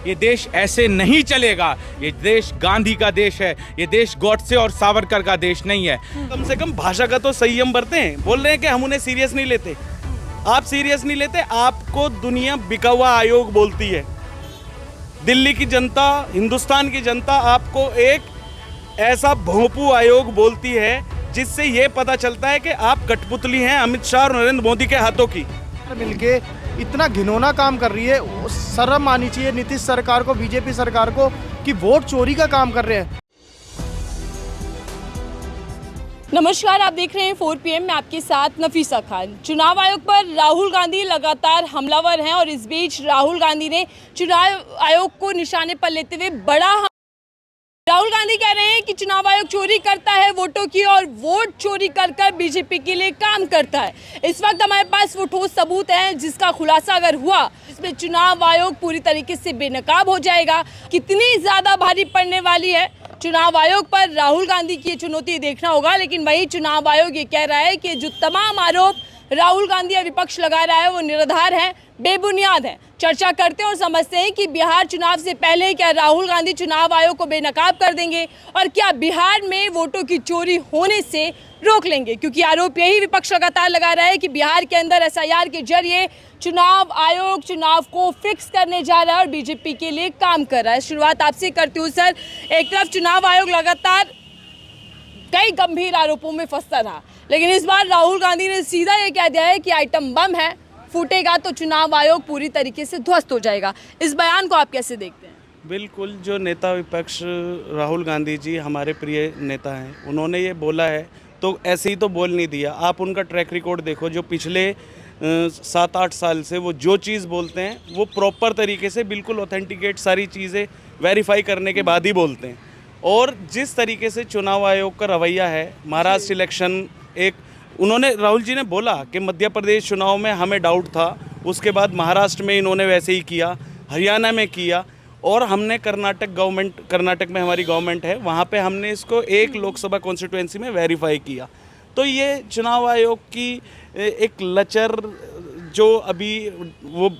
ये देश ऐसे नहीं चलेगा। ये देश गांधी का देश है, ये देश गॉडसे और सावरकर का देश नहीं है। कम से कम भाषा का तो संयम बरतें। बोल रहे हैं कि हम उन्हें सीरियस नहीं लेते। आप सीरियस नहीं लेते, आपको दुनिया बिका हुआ आयोग बोलती है। दिल्ली की जनता, हिंदुस्तान की जनता आपको एक ऐसा भोंपू आयोग बोलती है जिससे ये पता चलता है कि आप कठपुतली हैं अमित शाह और नरेंद्र मोदी के हाथों की। मिलके इतना घिनौना काम कर रही है, शर्म आनी चाहिए नीतीश सरकार को, बीजेपी सरकार को, कि वोट चोरी का काम कर रहे हैं। नमस्कार, आप देख रहे हैं 4 PM में आपके साथ नफीसा खान। चुनाव आयोग पर राहुल गांधी लगातार हमलावर हैं और इस बीच राहुल गांधी ने चुनाव आयोग को निशाने पर लेते हुए राहुल गांधी कह रहे हैं कि चुनाव आयोग चोरी करता है वोटों की और वोट चोरी कर कर बीजेपी के लिए काम करता है। इस वक्त हमारे पास वो ठोस सबूत हैं जिसका खुलासा अगर हुआ, इसमें चुनाव आयोग पूरी तरीके से बेनकाब हो जाएगा। कितनी ज्यादा भारी पड़ने वाली है चुनाव आयोग पर, राहुल गांधी की चुनौती देखना होगा। लेकिन वही चुनाव आयोग ये कह रहा है कि जो तमाम आरोप राहुल गांधी या विपक्ष लगा रहा है वो निराधार है, बेबुनियाद है। चर्चा करते हैं और समझते हैं कि बिहार चुनाव से पहले क्या राहुल गांधी चुनाव आयोग को बेनकाब कर देंगे और क्या बिहार में वोटों की चोरी होने से रोक लेंगे, क्योंकि आरोप यही विपक्ष लगातार लगा रहा है कि बिहार के अंदर SIR के जरिए चुनाव आयोग चुनाव को फिक्स करने जा रहा है और बीजेपी के लिए काम कर रहा है। शुरुआत आपसे करती हूँ सर। एक तरफ चुनाव आयोग लगातार कई गंभीर आरोपों में फंसता रहा, लेकिन इस बार राहुल गांधी ने सीधा ये कह दिया है कि आइटम बम है, फूटेगा तो चुनाव आयोग पूरी तरीके से ध्वस्त हो जाएगा। इस बयान को आप कैसे देखते हैं? बिल्कुल, जो नेता विपक्ष राहुल गांधी जी हमारे प्रिय नेता हैं, उन्होंने ये बोला है तो ऐसे ही तो बोल नहीं दिया। आप उनका ट्रैक रिकॉर्ड देखो, जो पिछले 7-8 साल से वो जो चीज़ बोलते हैं वो प्रॉपर तरीके से बिल्कुल ऑथेंटिकेट सारी चीज़ें वेरीफाई करने के बाद ही बोलते हैं। और जिस तरीके से चुनाव आयोग का रवैया है, महाराष्ट्र इलेक्शन एक उन्होंने राहुल जी ने बोला कि मध्य प्रदेश चुनाव में हमें डाउट था, उसके बाद महाराष्ट्र में इन्होंने वैसे ही किया, हरियाणा में किया, और हमने कर्नाटक में हमारी गवर्नमेंट है, वहाँ पे हमने इसको एक लोकसभा कॉन्स्टिट्यूएंसी में वेरीफाई किया। तो ये चुनाव आयोग की एक लचर जो अभी वो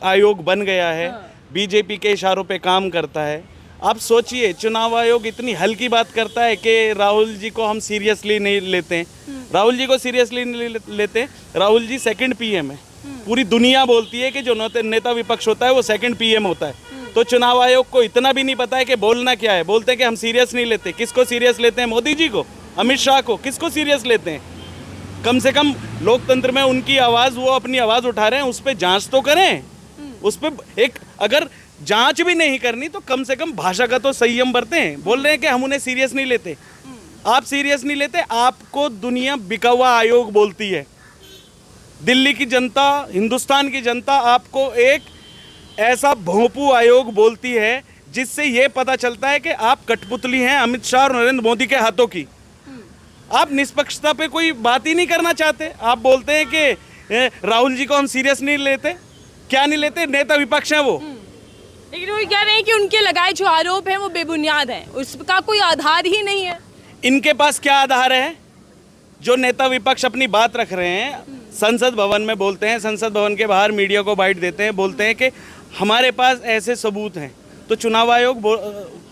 आयोग बन गया है, बीजेपी के इशारों पे काम करता है। आप सोचिए, चुनाव आयोग इतनी हल्की बात करता है कि राहुल जी को हम सीरियसली नहीं लेते हैं। राहुल जी को सीरियसली नहीं लेते। राहुल जी सेकंड PM है। पूरी दुनिया बोलती है कि जो नेता विपक्ष होता है वो सेकंड PM होता है। तो चुनाव आयोग को इतना भी नहीं पता है कि बोलना क्या है। बोलते हैं कि हम सीरियस नहीं लेते। किसको सीरियस लेते हैं? मोदी जी को, अमित शाह को। किसको सीरियस लेते हैं? कम से कम लोकतंत्र में उनकी आवाज़, वो अपनी आवाज़ उठा रहे हैं, उस पर जाँच तो करें। उस पर एक अगर जांच भी नहीं करनी तो कम से कम भाषा का तो संयम बरतें। बोल रहे हैं कि हम उन्हें सीरियस नहीं लेते। आप सीरियस नहीं लेते, आपको दुनिया बिका हुआ आयोग बोलती है। दिल्ली की जनता, हिंदुस्तान की जनता आपको एक ऐसा भोंपू आयोग बोलती है जिससे ये पता चलता है कि आप कठपुतली हैं अमित शाह और नरेंद्र मोदी के हाथों की। आप निष्पक्षता पे कोई बात ही नहीं करना चाहते। आप बोलते हैं कि राहुल जी को हम सीरियस नहीं लेते। क्या नहीं लेते? नेता विपक्ष हैं वो। लेकिन वो कह रहे हैं कि उनके लगाए जो आरोप हैं वो बेबुनियाद हैं, उसका कोई आधार ही नहीं है। इनके पास क्या आधार है? जो नेता विपक्ष अपनी बात रख रहे हैं, संसद भवन में बोलते हैं, संसद भवन के बाहर मीडिया को बाइट देते हैं, बोलते हैं कि हमारे पास ऐसे सबूत हैं। तो चुनाव आयोग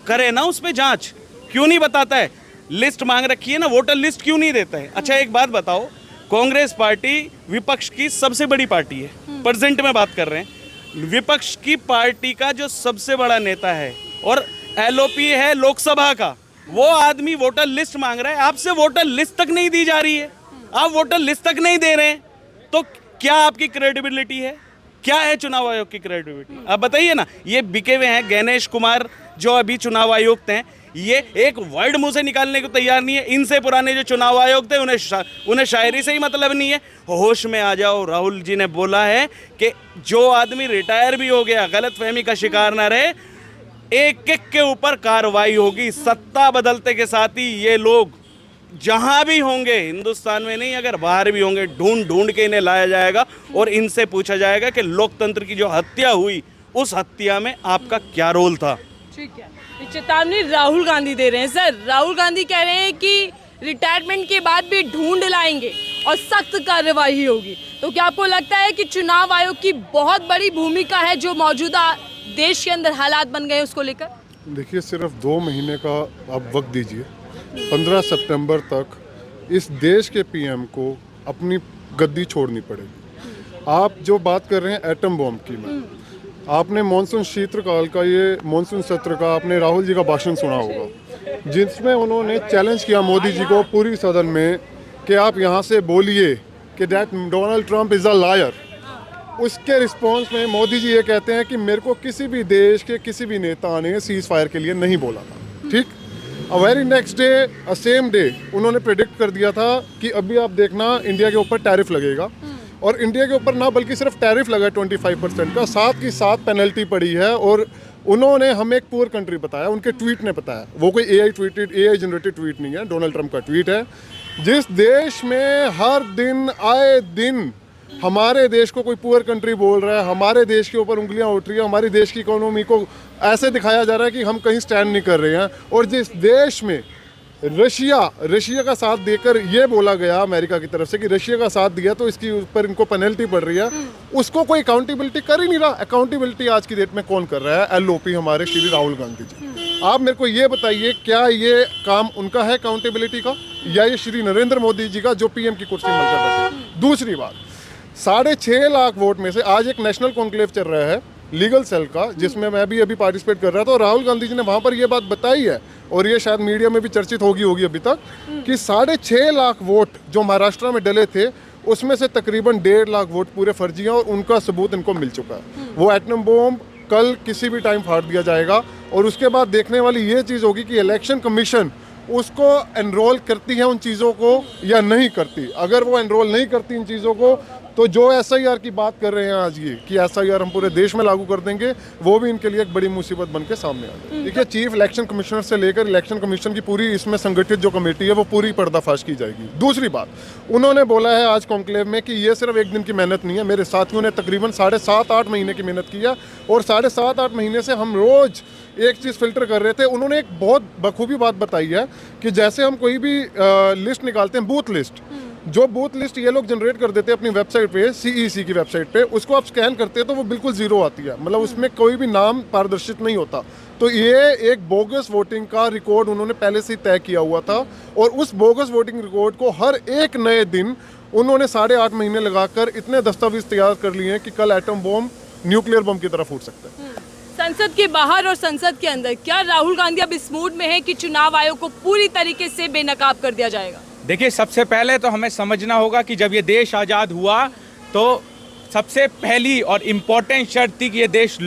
करे ना उस पर जांच। क्यों नहीं बताता है? लिस्ट मांग रखी है ना, वोटर लिस्ट क्यों नहीं देता है? अच्छा, एक बात बताओ, कांग्रेस पार्टी विपक्ष की सबसे बड़ी पार्टी है, प्रेजेंट में बात कर रहे हैं। विपक्ष की पार्टी का जो सबसे बड़ा नेता है और LOP है लोकसभा का, वो आदमी वोटर लिस्ट मांग रहा है। आपसे वोटर लिस्ट तक नहीं दी जा रही है, आप वोटर लिस्ट तक नहीं दे रहे हैं, तो क्या आपकी क्रेडिबिलिटी है? क्या है चुनाव आयोग की क्रेडिबिलिटी? आप बताइए ना। ये बिके हुए हैं गणेश कुमार जो अभी चुनाव आयुक्त हैं, ये एक वर्ड मुंह से निकालने को तैयार नहीं है। इनसे पुराने जो चुनाव आयोग थे उन्हें शायरी से ही मतलब नहीं है। होश में आ जाओ। राहुल जी ने बोला है कि जो आदमी रिटायर भी हो गया, गलतफहमी का शिकार ना रहे, एक एक के ऊपर कार्रवाई होगी। सत्ता बदलते के साथ ही ये लोग जहां भी होंगे, हिंदुस्तान में नहीं अगर बाहर भी होंगे, ढूंढ ढूंढ के इन्हें लाया जाएगा और इनसे पूछा जाएगा कि लोकतंत्र की जो हत्या हुई, उस हत्या में आपका क्या रोल था। ठीक है, चेतावनी राहुल गांधी दे रहे हैं सर। राहुल गांधी कह रहे हैं कि रिटायरमेंट के बाद भी ढूंढ लाएंगे और सख्त कार्रवाई होगी। तो क्या आपको लगता है कि चुनाव आयोग की बहुत बड़ी भूमिका है जो मौजूदा देश के अंदर हालात बन गए उसको लेकर? देखिए, सिर्फ 2 महीने का आप वक्त दीजिए। 15 सितंबर तक इस देश के पीएम को अपनी गद्दी छोड़नी पड़ेगी। आप जो बात कर रहे हैं एटम बॉम्ब की, आपने मानसून शीतकाल का ये मानसून सत्र का आपने राहुल जी का भाषण सुना होगा, जिसमें उन्होंने चैलेंज किया मोदी जी को पूरी सदन में कि आप यहाँ से बोलिए कि that Donald Trump is a liar. उसके रिस्पॉन्स में मोदी जी ये कहते हैं कि मेरे को किसी भी देश के किसी भी नेता ने सीज फायर के लिए नहीं बोला था। ठीक, very next day same day उन्होंने प्रेडिक्ट कर दिया था कि अभी आप देखना इंडिया के ऊपर टैरिफ लगेगा, और इंडिया के ऊपर ना बल्कि सिर्फ टैरिफ लगा 25% का, साथ की साथ पेनल्टी पड़ी है। और उन्होंने हमें एक पुअर कंट्री बताया, उनके ट्वीट ने बताया, वो कोई AI जनरेटेड ट्वीट नहीं है, डोनाल्ड ट्रंप का ट्वीट है। जिस देश में हर दिन आए दिन हमारे देश को कोई पुअर कंट्री बोल रहा है, हमारे देश के ऊपर उंगलियां उठ रही है, हमारी देश की इकोनॉमी को ऐसे दिखाया जा रहा है कि हम कहीं स्टैंड नहीं कर रहे हैं, और जिस देश में रशिया का साथ देकर ये बोला गया अमेरिका की तरफ से कि रशिया का साथ दिया तो इसके ऊपर इनको पेनल्टी पड़ रही है, उसको कोई अकाउंटेबिलिटी कर ही नहीं रहा। अकाउंटेबिलिटी आज की डेट में कौन कर रहा है? LOP हमारे श्री राहुल गांधी जी। आप मेरे को ये बताइए, क्या ये काम उनका है अकाउंटेबिलिटी का, या ये श्री नरेंद्र मोदी जी का जो PM की कुर्सी मिल कर बैठे? दूसरी बात, 6.5 लाख वोट में से आज एक नेशनल कॉन्क्लेव चल रहा है लीगल सेल का, जिसमें मैं भी अभी पार्टिसिपेट कर रहा था, और राहुल गांधी जी ने वहाँ पर ये बात बताई है, और ये शायद मीडिया में भी चर्चित होगी अभी तक, कि 6.5 लाख वोट जो महाराष्ट्र में डले थे उसमें से तकरीबन 1.5 लाख वोट पूरे फर्जी हैं, और उनका सबूत इनको मिल चुका है। वो एटम बॉम्ब कल किसी भी टाइम फाड़ दिया जाएगा, और उसके बाद देखने वाली ये चीज़ होगी कि इलेक्शन कमीशन उसको एनरोल करती है उन चीज़ों को या नहीं करती। अगर वो एनरोल नहीं करती इन चीज़ों को, तो जो SIR की बात कर रहे हैं आज ये कि SIR हम पूरे देश में लागू कर देंगे, वो भी इनके लिए एक बड़ी मुसीबत बन के सामने आ जाए। देखिए, चीफ इलेक्शन कमिश्नर से लेकर इलेक्शन कमीशन की पूरी इसमें संगठित जो कमेटी है वो पूरी पर्दाफाश की जाएगी। दूसरी बात, उन्होंने बोला है आज कॉन्क्लेव में कि ये सिर्फ एक दिन की मेहनत नहीं है, मेरे साथियों ने तकरीबन 7.5-8 महीने की मेहनत की है, और 7.5-8 महीने से हम रोज़ एक चीज़ फिल्टर कर रहे थे। उन्होंने एक बहुत बखूबी बात बताई है कि जैसे हम कोई भी लिस्ट निकालते हैं, बूथ लिस्ट, जो बूथ लिस्ट ये लोग जनरेट कर देते हैं अपनी वेबसाइट पे, CEC की वेबसाइट पे, उसको आप स्कैन करते हैं तो वो बिल्कुल जीरो आती है, मतलब उसमें कोई भी नाम पारदर्शित नहीं होता। तो ये एक बोगस वोटिंग का रिकॉर्ड उन्होंने पहले से तय किया हुआ था, और उस बोगस वोटिंग रिकॉर्ड को हर एक नए दिन उन्होंने 8.5 महीने लगाकर इतने दस्तावेज तैयार कर लिए हैं कि कल एटम बॉम्ब न्यूक्लियर बम की तरफ फूट सकता है। संसद के बाहर और संसद के अंदर क्या राहुल गांधी अब इस मूड में है कि चुनाव आयोग को पूरी तरीके से बेनकाब कर दिया जाएगा? देखिए, सबसे पहले तो हमें समझना होगा कि जब ये देश आज़ाद हुआ तो सबसे पहली और इम्पोर्टेंट शर्त थी कि ये देश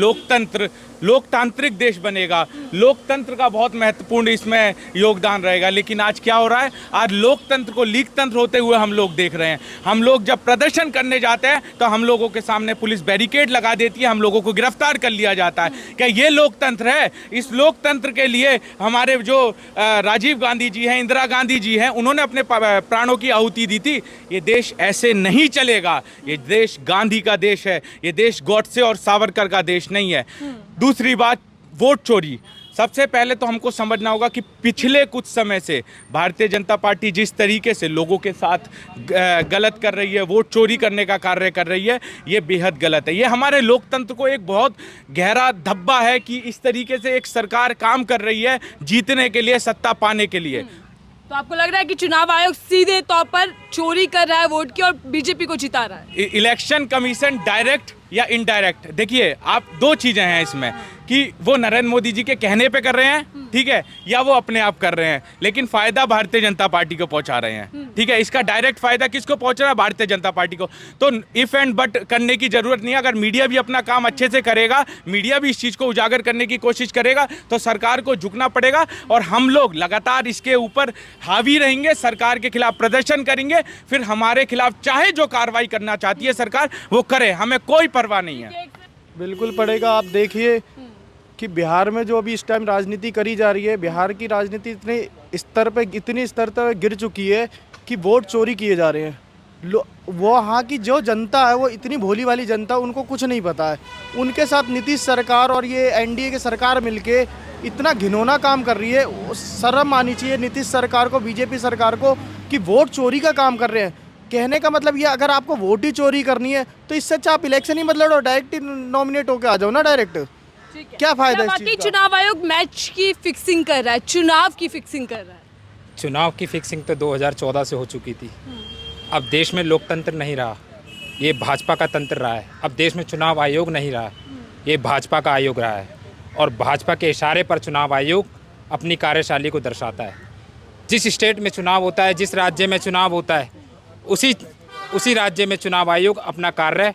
लोकतांत्रिक देश बनेगा। लोकतंत्र का बहुत महत्वपूर्ण इसमें योगदान रहेगा। लेकिन आज क्या हो रहा है? आज लोकतंत्र को लीकतंत्र होते हुए हम लोग देख रहे हैं। हम लोग जब प्रदर्शन करने जाते हैं तो हम लोगों के सामने पुलिस बैरिकेड लगा देती है, हम लोगों को गिरफ्तार कर लिया जाता है। क्या ये लोकतंत्र है? इस लोकतंत्र के लिए हमारे जो राजीव गांधी जी हैं, इंदिरा गांधी जी हैं, उन्होंने अपने प्राणों की आहुति दी थी। ये देश ऐसे नहीं चलेगा। ये देश गांधी का देश है, ये देश गॉडसे और सावरकर का देश नहीं है। दूसरी बात, वोट चोरी। सबसे पहले तो हमको समझना होगा कि पिछले कुछ समय से भारतीय जनता पार्टी जिस तरीके से लोगों के साथ गलत कर रही है, वोट चोरी करने का कार्य कर रही है, ये बेहद गलत है। ये हमारे लोकतंत्र को एक बहुत गहरा धब्बा है कि इस तरीके से एक सरकार काम कर रही है जीतने के लिए, सत्ता पाने के लिए। तो आपको लग रहा है कि चुनाव आयोग सीधे तौर पर चोरी कर रहा है वोट की और बीजेपी को जिता रहा है? इलेक्शन कमीशन डायरेक्ट या इनडायरेक्ट, देखिए आप 2 चीजें हैं इसमें कि वो नरेंद्र मोदी जी के कहने पे कर रहे हैं, ठीक है, या वो अपने आप कर रहे हैं, लेकिन फायदा भारतीय जनता पार्टी को पहुंचा रहे हैं, ठीक है। इसका डायरेक्ट फायदा किसको पहुंच रहा है? भारतीय जनता पार्टी को। तो इफ एंड बट करने की जरूरत नहीं है। अगर मीडिया भी अपना काम अच्छे से करेगा, मीडिया भी इस चीज को उजागर करने की कोशिश करेगा, तो सरकार को झुकना पड़ेगा, और हम लोग लगातार इसके ऊपर हावी रहेंगे, सरकार के खिलाफ प्रदर्शन करेंगे, फिर हमारे खिलाफ चाहे जो कार्रवाई करना चाहती है सरकार वो करे, हमें कोई परवाह नहीं है। बिल्कुल पड़ेगा। आप देखिए कि बिहार में जो अभी इस टाइम राजनीति करी जा रही है, बिहार की राजनीति इतनी स्तर तक गिर चुकी है कि वोट चोरी किए जा रहे हैं। वो वहाँ की जो जनता है, वो इतनी भोली वाली जनता, उनको कुछ नहीं पता है। उनके साथ नीतीश सरकार और ये NDA की सरकार मिलके इतना घिनौना काम कर रही है। शर्म आनी चाहिए नीतीश सरकार को, BJP सरकार को, कि वोट चोरी का काम कर रहे हैं। कहने का मतलब ये, अगर आपको वोट ही चोरी करनी है तो इससे अच्छा आप इलेक्शन ही मतलब डायरेक्ट नॉमिनेट होकर आ जाओ ना, डायरेक्ट। क्या फायदा इस वाकई चीज़ का? चुनाव आयोग मैच की फिक्सिंग कर रहा है, चुनाव की फिक्सिंग कर रहा है? चुनाव की फिक्सिंग तो 2014 से हो चुकी थी। अब देश में लोकतंत्र नहीं रहा, ये भाजपा का तंत्र रहा है। अब देश में चुनाव आयोग नहीं रहा, ये भाजपा का आयोग रहा है। और भाजपा के इशारे पर चुनाव आयोग अपनी कार्यशैली को दर्शाता है। जिस स्टेट में चुनाव होता है, जिस राज्य में चुनाव होता है, उसी राज्य में चुनाव आयोग अपना कार्य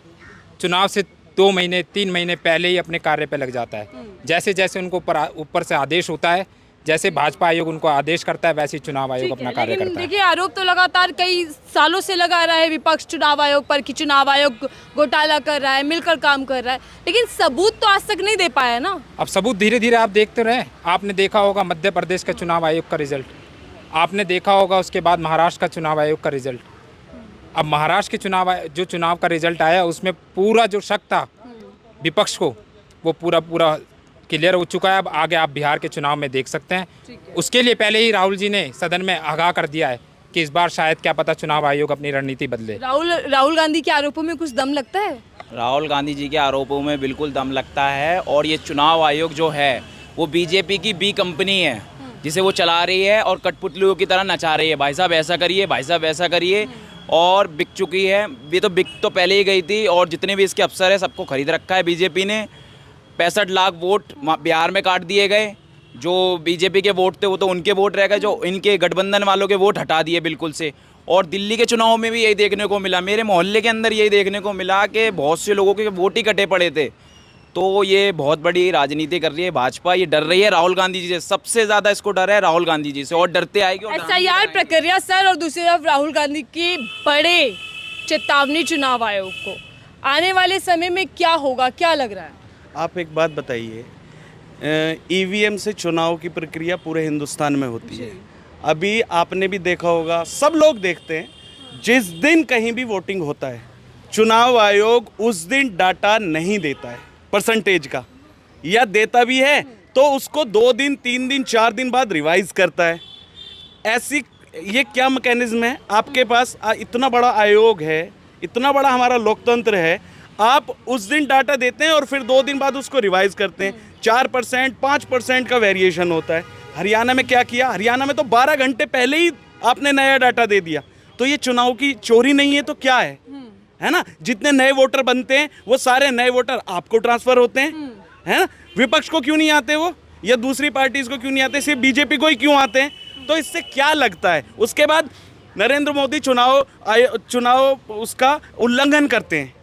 चुनाव से 2 महीने 3 महीने पहले ही अपने कार्य पे लग जाता है। जैसे जैसे उनको ऊपर से आदेश होता है, जैसे भाजपा आयोग उनको आदेश करता है, वैसे ही चुनाव आयोग अपना कार्य लेकिन करता है। देखिए, आरोप तो लगातार कई सालों से लगा रहा है विपक्ष चुनाव आयोग पर कि चुनाव आयोग घोटाला कर रहा है, मिलकर काम कर रहा है, लेकिन सबूत तो आज तक नहीं दे पाया ना। अब सबूत धीरे धीरे आप देखते रहे। आपने देखा होगा मध्य प्रदेश का चुनाव आयोग का रिजल्ट, आपने देखा होगा उसके बाद महाराष्ट्र का चुनाव आयोग का रिजल्ट। अब महाराष्ट्र के चुनाव का रिजल्ट आया, उसमें पूरा जो शक था विपक्ष को, वो पूरा क्लियर हो चुका है। अब आगे आप बिहार के चुनाव में देख सकते हैं। उसके लिए पहले ही राहुल जी ने सदन में आगाह कर दिया है कि इस बार शायद क्या पता चुनाव आयोग अपनी रणनीति बदले। राहुल गांधी के आरोपों में कुछ दम लगता है? राहुल गांधी जी के आरोपों में बिल्कुल दम लगता है। और ये चुनाव आयोग जो है वो बीजेपी की बी कंपनी है, जिसे वो चला रही है और कठपुतलियों की तरह नचा रही है। भाई साहब ऐसा करिए, भाई साहब ऐसा करिए, और बिक चुकी है। ये तो बिक तो पहले ही गई थी, और जितने भी इसके अफसर है सबको खरीद रखा है बीजेपी ने। 65 लाख वोट बिहार में काट दिए गए। जो बीजेपी के वोट थे वो तो उनके वोट रह गए, जो इनके गठबंधन वालों के वोट हटा दिए बिल्कुल से। और दिल्ली के चुनाव में भी यही देखने को मिला, मेरे मोहल्ले के अंदर यही देखने को मिला कि बहुत से लोगों के वोट ही कटे पड़े थे। तो ये बहुत बड़ी राजनीति कर रही है भाजपा। ये डर रही है राहुल गांधी जी से, सबसे ज़्यादा इसको डर है राहुल गांधी जी से, और डरते आएगी। SIR प्रक्रिया सर, और दूसरी तरफ राहुल गांधी की बड़े चेतावनी चुनाव आयोग को। आने वाले समय में क्या होगा, क्या लग रहा है? आप एक बात बताइए, ईवीएम से चुनाव की प्रक्रिया पूरे हिंदुस्तान में होती है। अभी आपने भी देखा होगा, सब लोग देखते हैं, जिस दिन कहीं भी वोटिंग होता है चुनाव आयोग उस दिन डाटा नहीं देता है परसेंटेज का, या देता भी है तो उसको 2 दिन 3 दिन 4 दिन बाद रिवाइज करता है। ऐसी ये क्या मैकेनिज्म है आपके पास? इतना बड़ा आयोग है, इतना बड़ा हमारा लोकतंत्र है, आप उस दिन डाटा देते हैं और फिर 2 दिन बाद उसको रिवाइज करते हैं। 4% 5% का वेरिएशन होता है। हरियाणा में क्या किया? हरियाणा में तो 12 घंटे पहले ही आपने नया डाटा दे दिया। तो ये चुनाव की चोरी नहीं है तो क्या है ना? जितने नए वोटर बनते हैं वो सारे नए वोटर आपको ट्रांसफर होते हैं, है ना? विपक्ष को क्यों नहीं आते वो, या दूसरी पार्टीज को क्यों नहीं आते, सिर्फ बीजेपी को ही क्यों आते हैं? तो इससे क्या लगता है? उसके बाद नरेंद्र मोदी चुनाव उसका उल्लंघन करते हैं,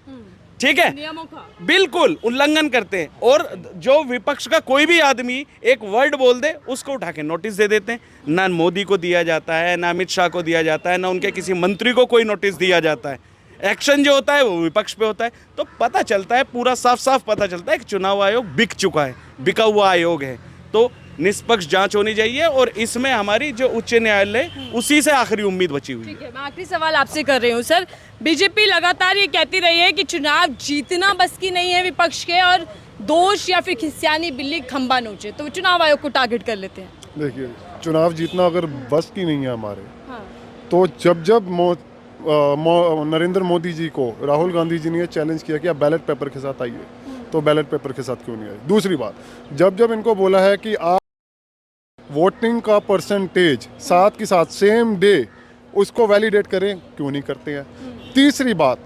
ठीक है, नियमों का बिल्कुल उल्लंघन करते हैं। और जो विपक्ष का कोई भी आदमी एक वर्ड बोल दे उसको उठा के नोटिस दे देते हैं। ना मोदी को दिया जाता है, ना अमित शाह को दिया जाता है, ना उनके किसी मंत्री को कोई नोटिस दिया जाता है। एक्शन जो होता है वो विपक्ष पे होता है। तो पता चलता है, पूरा साफ साफ पता चलता है कि चुनाव आयोग बिक चुका है, बिका हुआ आयोग है। तो निष्पक्ष जांच होनी चाहिए, और इसमें हमारी जो उच्च न्यायालय उसी से आखिरी उम्मीद बची हुई है। ठीक है, मैं आखिरी सवाल आपसे कर रही हूँ सर। बीजेपी लगातार ये कहती रही है कि चुनाव जीतना बस की नहीं है विपक्ष के, और दोष या फिर खिसियानी बिल्ली खंबा नोचे, तो चुनाव आयोग को टारगेट कर लेते हैं। देखिए, चुनाव जीतना अगर बस की नहीं है हमारे, हाँ। तो जब नरेंद्र मोदी जी को राहुल गांधी जी ने चैलेंज किया कि आप बैलेट पेपर के साथ आइए, तो बैलेट पेपर के साथ क्यों नहीं आए? दूसरी बात, जब इनको बोला है कि आप वोटिंग का परसेंटेज साथ के साथ सेम डे उसको वैलिडेट करें, क्यों नहीं करते हैं? तीसरी बात,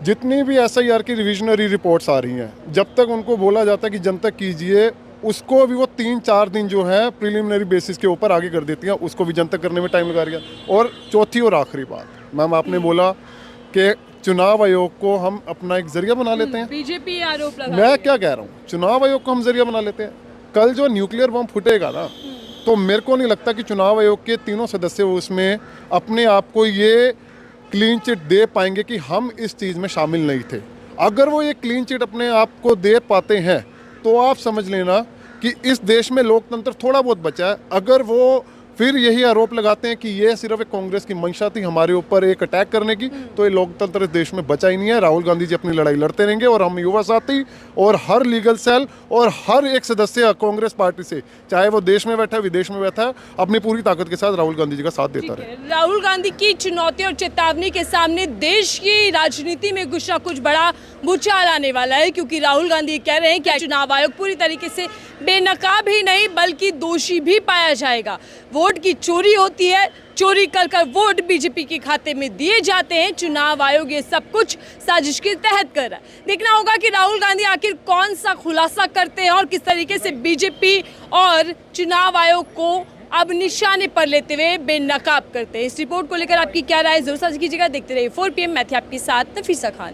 जितनी भी SIR की रिविजनरी रिपोर्ट्स आ रही हैं, जब तक उनको बोला जाता है कि जनतक कीजिए, उसको भी वो 3-4 दिन जो है प्रिलिमिनरी बेसिस के ऊपर आगे कर देती हैं, उसको भी जनतक करने में टाइम लगा रही है। और चौथी और आखिरी बात, मैम आपने बोला कि चुनाव आयोग को हम अपना एक जरिया बना लेते हैं। बीजेपी आरोप लगा मैं क्या कह रहा हूँ, चुनाव आयोग को हम जरिया बना लेते हैं। कल जो न्यूक्लियर बम फूटेगा ना, तो मेरे को नहीं लगता कि चुनाव आयोग के 3 सदस्य उसमें अपने आप को ये क्लीन चिट दे पाएंगे कि हम इस चीज़ में शामिल नहीं थे। अगर वो ये क्लीन चिट अपने आप को दे पाते हैं, तो आप समझ लेना कि इस देश में लोकतंत्र थोड़ा बहुत बचा है। अगर वो फिर यही आरोप लगाते हैं कि ये सिर्फ एक कांग्रेस की मंशा थी हमारे ऊपर एक अटैक करने की, तो ये लोकतंत्र इस देश में बचा ही नहीं है। राहुल गांधी जी अपनी लड़ाई लड़ते रहेंगे और हम युवा साथी और हर लीगल सेल और हर एक सदस्य कांग्रेस पार्टी से, चाहे वो देश में बैठा है विदेश में बैठा है, अपनी पूरी ताकत के साथ राहुल गांधी जी का साथ देता रहे। राहुल गांधी की चुनौती और चेतावनी के सामने देश की राजनीति में कुछ ना कुछ बड़ा भूचाल आने वाला है, क्योंकि राहुल गांधी कह रहे हैं कि चुनाव आयोग पूरी तरीके से बेनकाब ही नहीं बल्कि दोषी भी पाया जाएगा। वोट की चोरी होती है, चोरी कर वोट बीजेपी के खाते में दिए जाते हैं। चुनाव आयोग ये सब कुछ साजिश के तहत कर रहा है। देखना होगा कि राहुल गांधी आखिर कौन सा खुलासा करते हैं और किस तरीके से बीजेपी और चुनाव आयोग को अब निशाने पर लेते हुए बेनकाब करते हैं। इस रिपोर्ट को लेकर आपकी क्या राय जरूर साझा कीजिएगा। देखते रहिए 4 PM। मैं थी आपके साथ नफीसा खान।